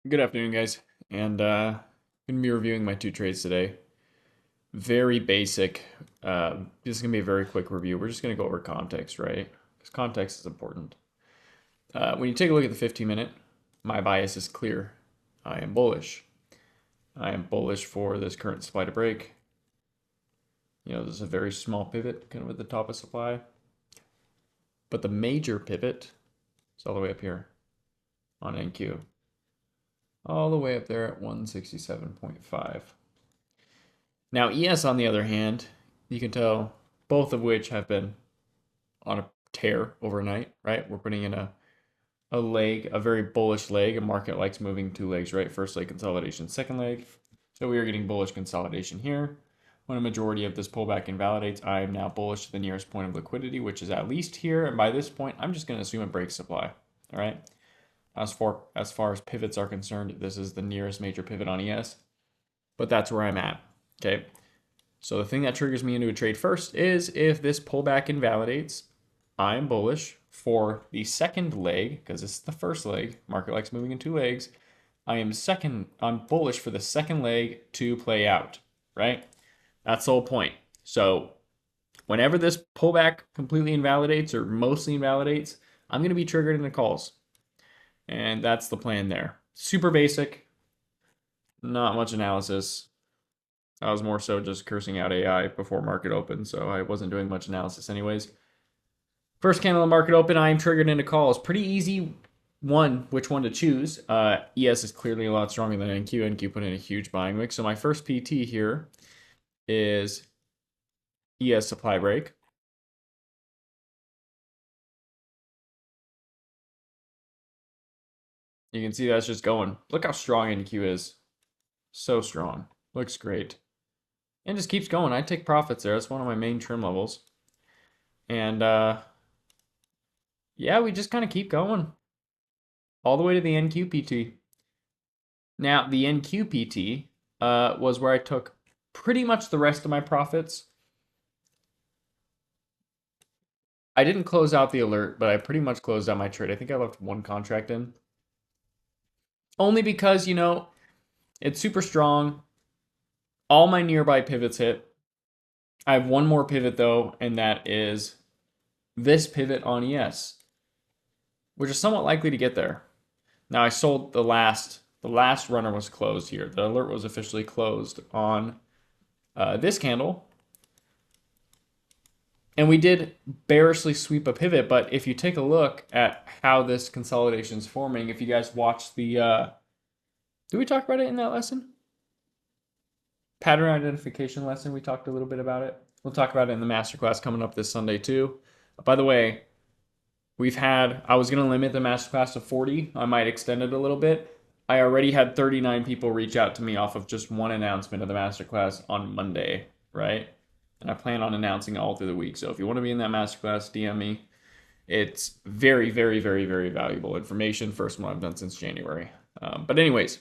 Good afternoon, guys. And going to be reviewing my two trades today. Very basic. This is going to be a very quick review. We're just going to go over context, right? Because context is important. When you take a look at the 15-minute, my bias is clear. I am bullish. I am bullish for this current supply to break. There's a very small pivot kind of at the top of supply. But the major pivot is all the way up here on NQ. All the way up there at 167.5. Now, ES, on the other hand, you can tell both of which have been on a tear overnight, right? We're putting in a leg, a very bullish leg. A market likes moving two legs, right? First leg consolidation, second leg. So we are getting bullish consolidation here. When a majority of this pullback invalidates, I am now bullish to the nearest point of liquidity, which is at least here. And by this point, I'm just going to assume it breaks supply. All right. As far as pivots are concerned, this is the nearest major pivot on ES. But that's where I'm at. Okay. So the thing that triggers me into a trade first is if this pullback invalidates, I'm bullish for the second leg, because this is the first leg. Market likes moving in two legs. I'm bullish for the second leg to play out, right? That's the whole point. So whenever this pullback completely invalidates or mostly invalidates, I'm going to be triggered into calls. And that's the plan there. Super basic, not much analysis. I was more so just cursing out AI before market open, so I wasn't doing much analysis anyways. First candle in market open, I am triggered into calls. Pretty easy which one to choose. ES is clearly a lot stronger than NQ. NQ put in a huge buying wick. So my first PT here is ES supply break. You can see that's just going. Look how strong NQ is. So strong. Looks great. And just keeps going. I take profits there. That's one of my main trim levels. And yeah, we just kind of keep going all the way to the NQPT. Now, the NQPT was where I took pretty much the rest of my profits. I didn't close out the alert, but I pretty much closed out my trade. I think I left one contract in. Only because, it's super strong. All my nearby pivots hit. I have one more pivot, though, and that is this pivot on ES, which is somewhat likely to get there. Now, I sold the last runner was closed here. The alert was officially closed on this candle. And we did bearishly sweep a pivot, but if you take a look at how this consolidation is forming, if you guys watch the, did we talk about it in that lesson? Pattern identification lesson, we talked a little bit about it. We'll talk about it in the masterclass coming up this Sunday too. By the way, I was going to limit the masterclass to 40. I might extend it a little bit. I already had 39 people reach out to me off of just one announcement of the masterclass on Monday, right? And I plan on announcing all through the week. So if you want to be in that masterclass, DM me. It's very, very, very, very valuable information. First one I've done since January. But anyways,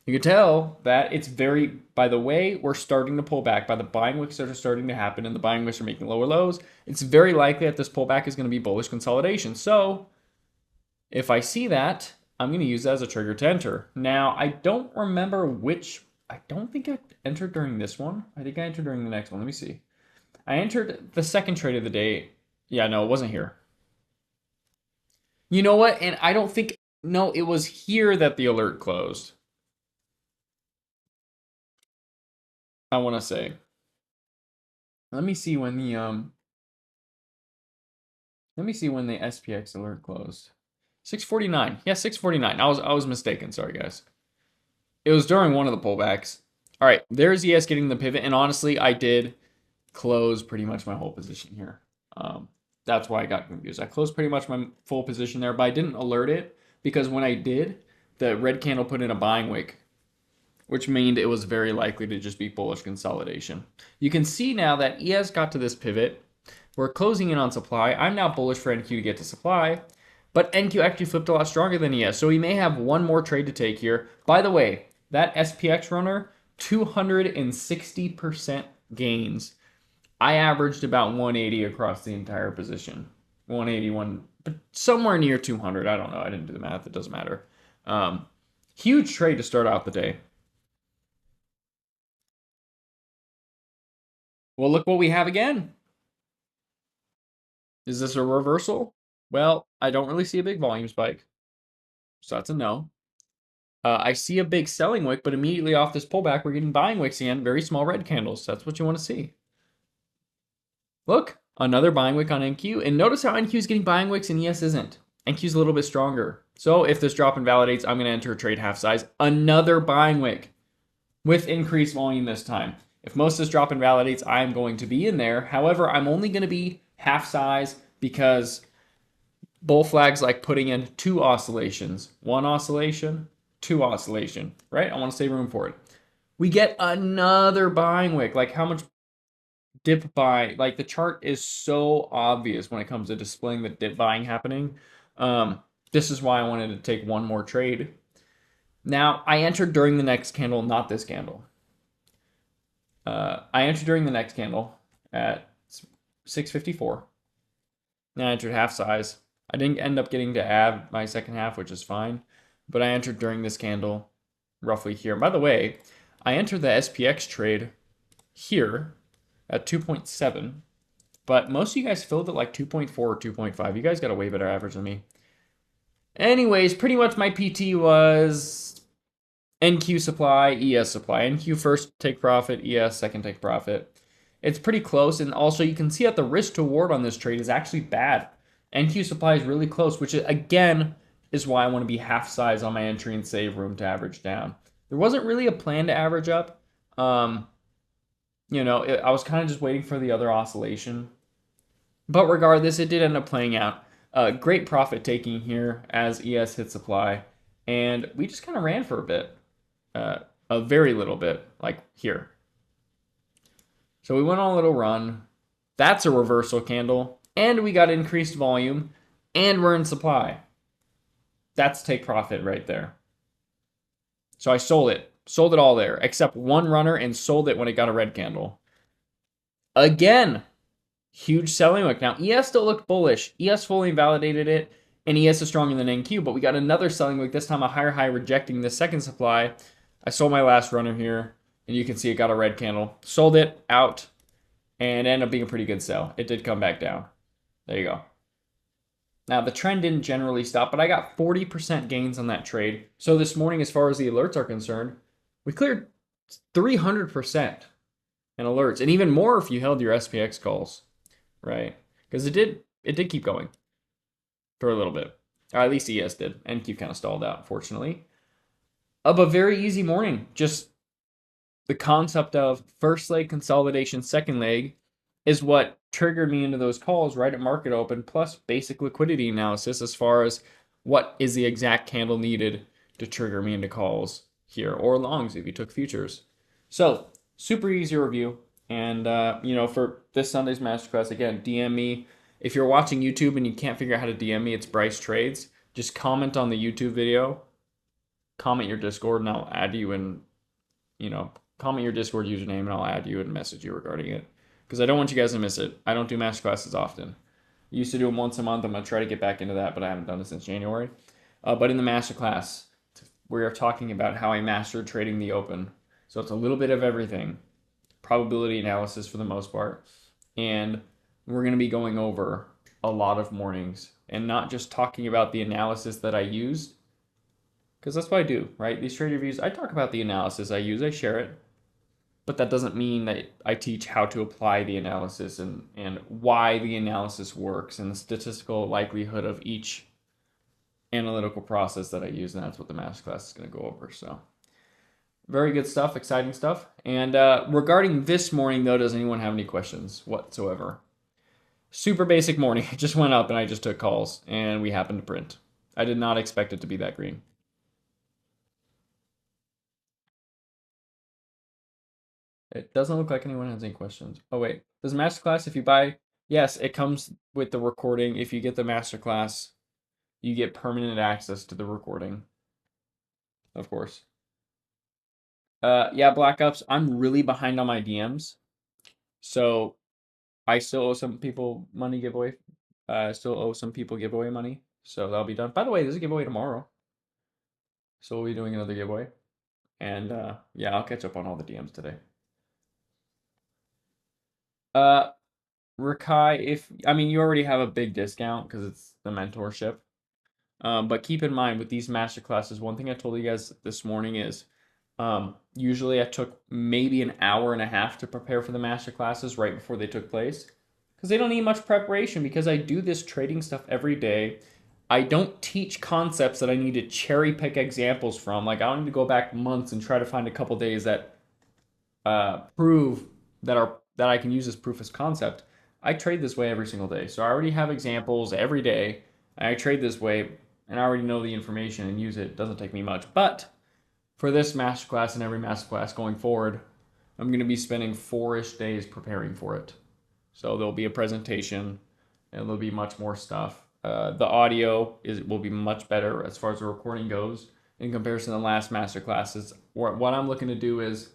you can tell that it's by the way we're starting to pull back, by the buying wicks that are starting to happen, and the buying wicks are making lower lows, it's very likely that this pullback is going to be bullish consolidation. So if I see that, I'm going to use that as a trigger to enter. Now, I don't remember I don't think I entered during this one. I think I entered during the next one. Let me see. I entered the second trade of the day. Yeah, no, it wasn't here. You know what? And I don't think, no, it was here that the alert closed. I want to say. Let me see when the SPX alert closed. 6:49. Yeah, 6:49. I was mistaken. Sorry, guys. It was during one of the pullbacks. All right, there's ES getting the pivot, and honestly, I did close pretty much my whole position here. That's why I got confused. I closed pretty much my full position there, but I didn't alert it because when I did, the red candle put in a buying wick, which meant it was very likely to just be bullish consolidation. You can see now that ES got to this pivot. We're closing in on supply. I'm now bullish for NQ to get to supply, but NQ actually flipped a lot stronger than ES, so we may have one more trade to take here. By the way, that SPX runner, 260% gains. I averaged about 180 across the entire position. 181, but somewhere near 200. I don't know. I didn't do the math. It doesn't matter. Huge trade to start out the day. Well, look what we have again. Is this a reversal? Well, I don't really see a big volume spike, so that's a no. I see a big selling wick, but immediately off this pullback, we're getting buying wicks again. Very small red candles. That's what you want to see. Look, another buying wick on NQ. And notice how NQ is getting buying wicks and ES isn't. NQ is a little bit stronger. So if this drop invalidates, I'm going to enter a trade half size. Another buying wick with increased volume this time. If most of this drop invalidates, I'm going to be in there. However, I'm only going to be half size because bull flags like putting in two oscillations. One oscillation, two oscillation, right? I want to save room for it. We get another buying wick. Like how much dip buy? Like the chart is so obvious when it comes to displaying the dip buying happening. This is why I wanted to take one more trade. Now, I entered during the next candle, not this candle. I entered during the next candle at 654. Now I entered half size. I didn't end up getting to add my second half, which is fine. But I entered during this candle, roughly here. By the way, I entered the SPX trade here at 2.7. But most of you guys filled at like 2.4 or 2.5. You guys got a way better average than me. Anyways, pretty much my PT was NQ supply, ES supply. NQ first take profit, ES second take profit. It's pretty close, and also you can see that the risk to reward on this trade is actually bad. NQ supply is really close, which again is why I want to be half size on my entry and save room to average down. There wasn't really a plan to average up. I was kind of just waiting for the other oscillation. But regardless, it did end up playing out. Great profit taking here as ES hit supply, and we just kind of ran for a bit. A very little bit, like here. So we went on a little run. That's a reversal candle. And we got increased volume. And we're in supply. That's take profit right there. So I sold it. Sold it all there. Except one runner and sold it when it got a red candle. Again. Huge selling wick. Now ES still looked bullish. ES fully invalidated it. And ES is stronger than NQ. But we got another selling wick. This time a higher high rejecting the second supply. I sold my last runner here. And you can see it got a red candle. Sold it out. And it ended up being a pretty good sell. It did come back down. There you go. Now, the trend didn't generally stop, but I got 40% gains on that trade. So this morning, as far as the alerts are concerned, we cleared 300% in alerts. And even more if you held your SPX calls, right? Because it did keep going for a little bit. Or at least ES did. NQ kind of stalled out, unfortunately. A very easy morning. Just the concept of first leg consolidation, second leg is what triggered me into those calls right at market open, plus basic liquidity analysis as far as what is the exact candle needed to trigger me into calls here, or longs if you took futures. So super easy review. And, for this Sunday's masterclass, again, DM me. If you're watching YouTube and you can't figure out how to DM me, it's Bryce Trades. Just comment on the YouTube video, comment your Discord, and I'll add you and, comment your Discord username and I'll add you and message you regarding it. Because I don't want you guys to miss it. I don't do masterclasses often. I used to do them once a month. I'm going to try to get back into that, but I haven't done it since January. But in the masterclass, we are talking about how I mastered trading the open. So it's a little bit of everything. Probability analysis for the most part. And we're going to be going over a lot of mornings and not just talking about the analysis that I used. Because that's what I do, right? These trade reviews, I talk about the analysis I use. I share it. But that doesn't mean that I teach how to apply the analysis and why the analysis works and the statistical likelihood of each analytical process that I use. And that's what the masterclass is going to go over. So very good stuff, exciting stuff. And regarding this morning, though, does anyone have any questions whatsoever? Super basic morning. It just went up and I just took calls and we happened to print. I did not expect it to be that green. It doesn't look like anyone has any questions. Oh, wait. Does masterclass, if you buy, yes, it comes with the recording. If you get the masterclass, you get permanent access to the recording. Of course. Yeah, Black Ops, I'm really behind on my DMs. So I still owe some people money giveaway. I still owe some people giveaway money. So that'll be done. By the way, there's a giveaway tomorrow. So we'll be doing another giveaway. And yeah, I'll catch up on all the DMs today. Uh, Rakai, if I mean you already have a big discount because it's the mentorship. But keep in mind with these master classes, one thing I told you guys this morning is usually I took maybe an hour and a half to prepare for the master classes right before they took place because they don't need much preparation because I do this trading stuff every day. I don't teach concepts that I need to cherry pick examples from. Like I don't need to go back months and try to find a couple days that prove that I can use this proof as concept. I trade this way every single day, so I already have examples every day. I trade this way, and I already know the information and use it. It doesn't take me much. But for this masterclass and every masterclass going forward, I'm going to be spending 4-ish days preparing for it. So there'll be a presentation, and there'll be much more stuff. The audio will be much better as far as the recording goes in comparison to the last masterclasses. What I'm looking to do is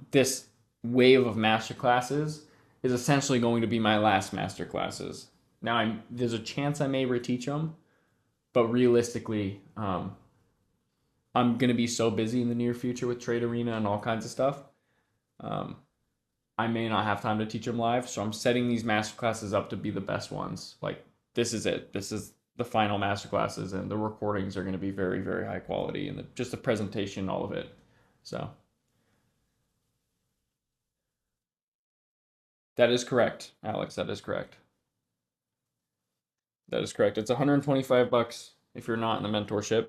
this wave of master classes is essentially going to be my last master classes. Now, there's a chance I may reteach them, but realistically, I'm going to be so busy in the near future with Trade Arena and all kinds of stuff. I may not have time to teach them live, so I'm setting these master classes up to be the best ones. Like, this is it. This is the final master classes, and the recordings are going to be very, very high quality, and just the presentation, all of it. So that is correct, Alex. That is correct. That is correct. It's 125 bucks if you're not in the mentorship,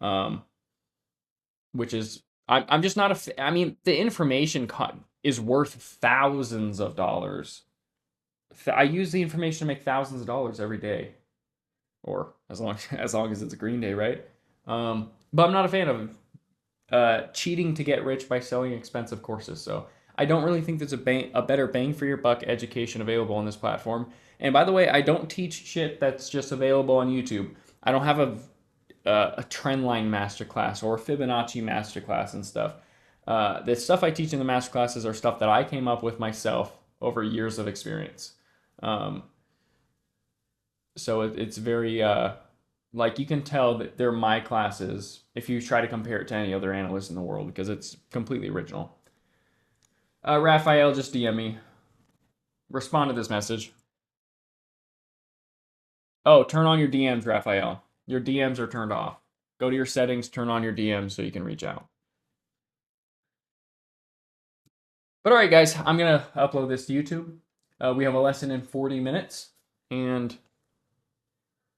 um, which is I'm just not I mean, the information is worth thousands of dollars. I use the information to make thousands of dollars every day, or as long as it's a green day, right? But I'm not a fan of cheating to get rich by selling expensive courses. So I don't really think there's a better bang for your buck education available on this platform. And by the way, I don't teach shit that's just available on YouTube. I don't have a trendline masterclass or a Fibonacci masterclass and stuff. The stuff I teach in the masterclasses are stuff that I came up with myself over years of experience. Um, so it's very like you can tell that they're my classes if you try to compare it to any other analyst in the world because it's completely original. Raphael, just DM me. Respond to this message. Oh, turn on your DMs, Raphael. Your DMs are turned off. Go to your settings, turn on your DMs so you can reach out. But all right, guys, I'm going to upload this to YouTube. We have a lesson in 40 minutes, and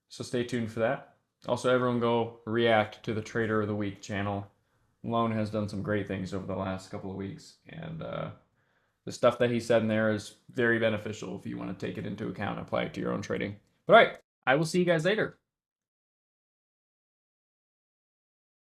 so stay tuned for that. Also, everyone go react to the Trader of the Week channel. Lone has done some great things over the last couple of weeks, and the stuff that he said in there is very beneficial if you want to take it into account and apply it to your own trading. But all right, I will see you guys later.